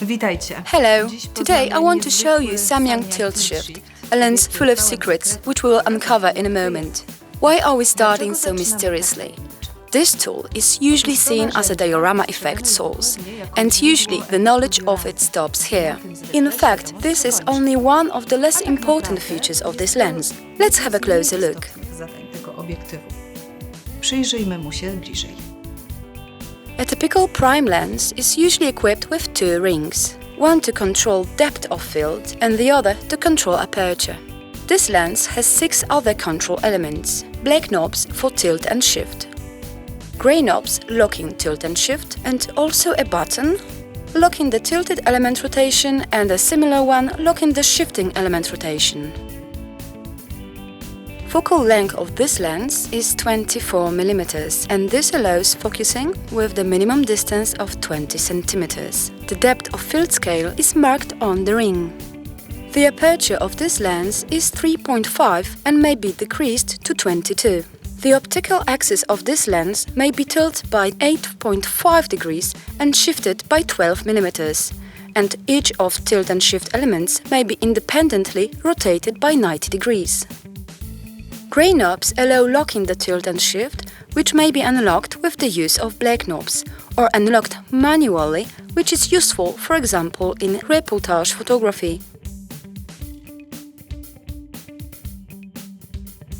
Hello, today I want to show you Samyang Tilt-Shift, a lens full of secrets which we will uncover in a moment. Why are we starting so mysteriously? This tool is usually seen as a diorama effect source, and usually the knowledge of it stops here. In fact, this is only one of the less important features of this lens. Let's have a closer look. A typical prime lens is usually equipped with two rings, one to control depth of field and the other to control aperture. This lens has 6 other control elements: black knobs for tilt and shift, grey knobs locking tilt and shift, and also a button locking the tilted element rotation and a similar one locking the shifting element rotation. Focal length of this lens is 24 mm, and this allows focusing with the minimum distance of 20 cm. The depth of field scale is marked on the ring. The aperture of this lens is 3.5 and may be decreased to 22. The optical axis of this lens may be tilted by 8.5 degrees and shifted by 12 mm, and each of tilt and shift elements may be independently rotated by 90 degrees. Grey knobs allow locking the tilt and shift, which may be unlocked with the use of black knobs, or unlocked manually, which is useful, for example, in reportage photography.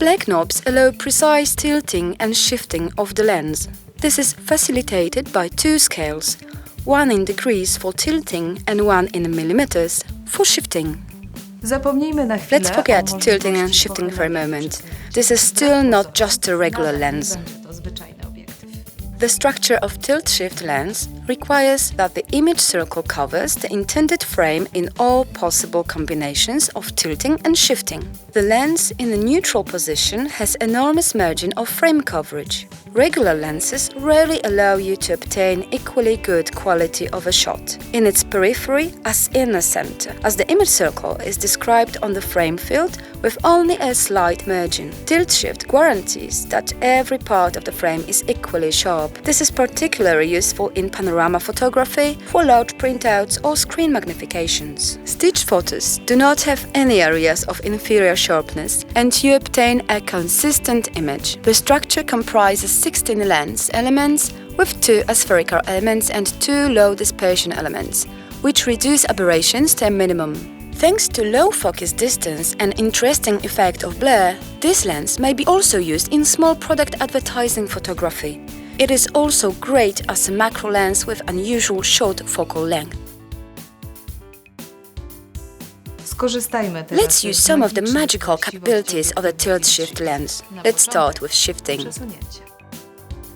Black knobs allow precise tilting and shifting of the lens. This is facilitated by 2 scales, one in degrees for tilting and one in millimeters for shifting. Let's forget tilting and shifting for a moment. This is still not just a regular lens. The structure of tilt-shift lens requires that the image circle covers the intended frame in all possible combinations of tilting and shifting. The lens in a neutral position has enormous margin of frame coverage. Regular lenses rarely allow you to obtain equally good quality of a shot in its periphery as in the center, as the image circle is described on the frame field with only a slight margin. Tilt-shift guarantees that every part of the frame is equally sharp. This is particularly useful in panorama photography, for large printouts or screen magnifications. Stitch photos do not have any areas of inferior sharpness, and you obtain a consistent image. The structure comprises 16 lens elements with 2 aspherical elements and 2 low dispersion elements, which reduce aberrations to a minimum. Thanks to low focus distance and interesting effect of blur, this lens may be also used in small product advertising photography. It is also great as a macro lens with unusual short focal length. Let's use some of the magical capabilities of the tilt-shift lens. Let's start with shifting.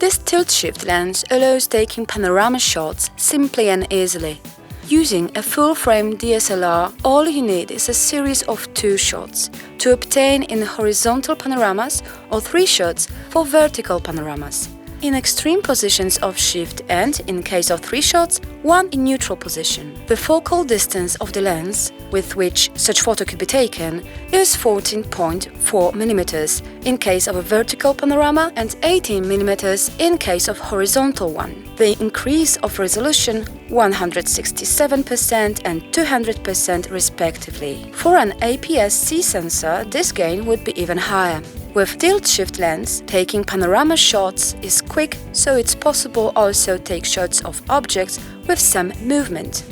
This tilt-shift lens allows taking panorama shots simply and easily. Using a full-frame DSLR, all you need is a series of 2 shots to obtain in horizontal panoramas or 3 shots for vertical panoramas. In extreme positions of shift and, in case of 3 shots, 1 in neutral position. The focal distance of the lens with which such photo could be taken is 14.4 mm in case of a vertical panorama and 18 mm in case of horizontal one. The increase of resolution 167% and 200% respectively. For an APS-C sensor, this gain would be even higher. With tilt-shift lens, taking panorama shots is quick, so it's possible also take shots of objects with some movement.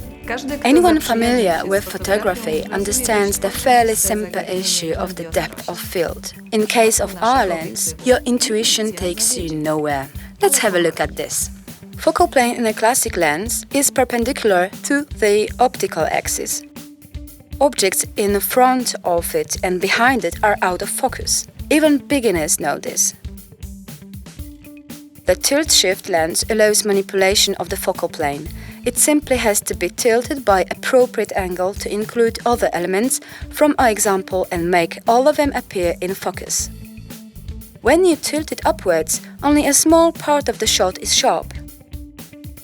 Anyone familiar with photography understands the fairly simple issue of the depth of field. In case of our lens, your intuition takes you nowhere. Let's have a look at this. Focal plane in a classic lens is perpendicular to the optical axis. Objects in front of it and behind it are out of focus. Even beginners know this. The tilt-shift lens allows manipulation of the focal plane. It simply has to be tilted by appropriate angle to include other elements from our example and make all of them appear in focus. When you tilt it upwards, only a small part of the shot is sharp.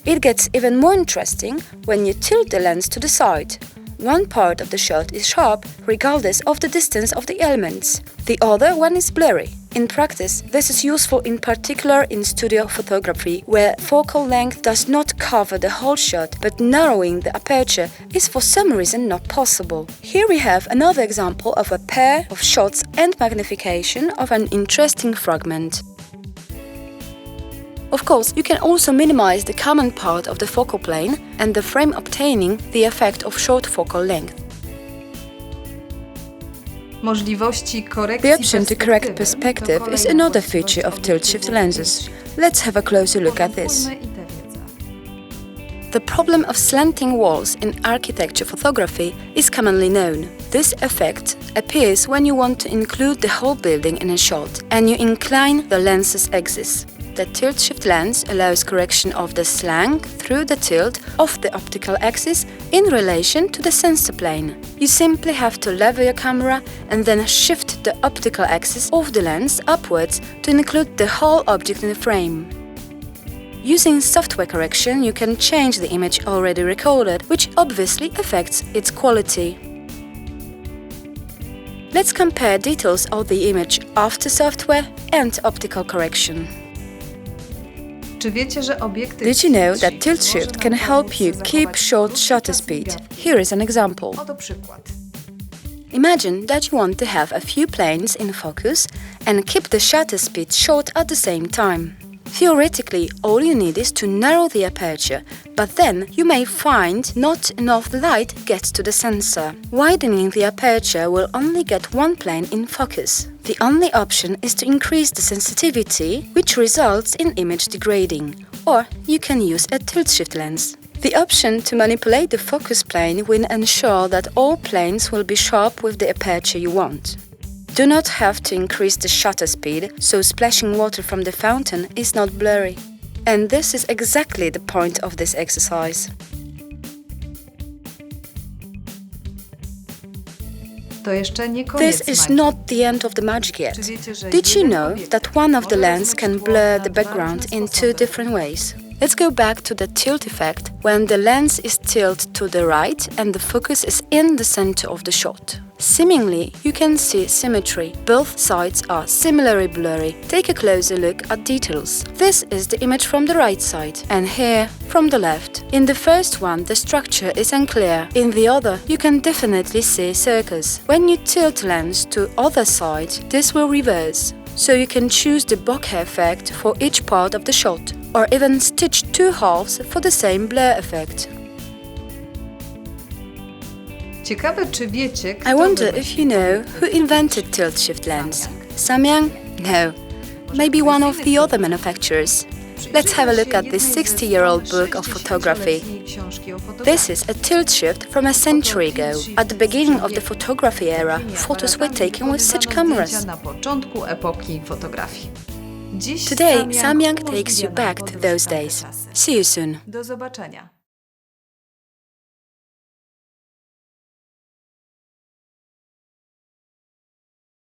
It gets even more interesting when you tilt the lens to the side. One part of the shot is sharp regardless of the distance of the elements. The other one is blurry. In practice, this is useful in particular in studio photography, where focal length does not cover the whole shot, but narrowing the aperture is for some reason not possible. Here we have another example of a pair of shots and magnification of an interesting fragment. Of course, you can also minimize the common part of the focal plane and the frame, obtaining the effect of short focal length. The option to correct perspective is another feature of tilt-shift lenses. Let's have a closer look at this. The problem of slanting walls in architecture photography is commonly known. This effect appears when you want to include the whole building in a shot and you incline the lens's axis. The tilt-shift lens allows correction of the slant through the tilt of the optical axis in relation to the sensor plane. You simply have to lever your camera and then shift the optical axis of the lens upwards to include the whole object in the frame. Using software correction, you can change the image already recorded, which obviously affects its quality. Let's compare details of the image after software and optical correction. Did you know that tilt-shift can help you keep short shutter speed? Here is an example. Imagine that you want to have a few planes in focus and keep the shutter speed short at the same time. Theoretically, all you need is to narrow the aperture, but then you may find not enough light gets to the sensor. Widening the aperture will only get one plane in focus. The only option is to increase the sensitivity, which results in image degrading, or you can use a tilt-shift lens. The option to manipulate the focus plane will ensure that all planes will be sharp with the aperture you want. Do not have to increase the shutter speed, so splashing water from the fountain is not blurry. And this is exactly the point of this exercise. This is not the end of the magic yet. Did you know that one of the lenses can blur the background in two different ways? Let's go back to the tilt effect, when the lens is tilted to the right and the focus is in the center of the shot. Seemingly, you can see symmetry. Both sides are similarly blurry. Take a closer look at details. This is the image from the right side, and here from the left. In the first one, the structure is unclear. In the other, you can definitely see circles. When you tilt lens to other side, this will reverse. So you can choose the bokeh effect for each part of the shot, or even stitch two halves for the same blur effect. I wonder if you know who invented tilt-shift lens. Samyang? No. Maybe one of the other manufacturers. Let's have a look at this 60-year-old book of photography. This is a tilt-shift from a century ago. At the beginning of the photography era, photos were taken with such cameras. Today, Samyang takes you back to those days. See you soon. Do zobaczenia.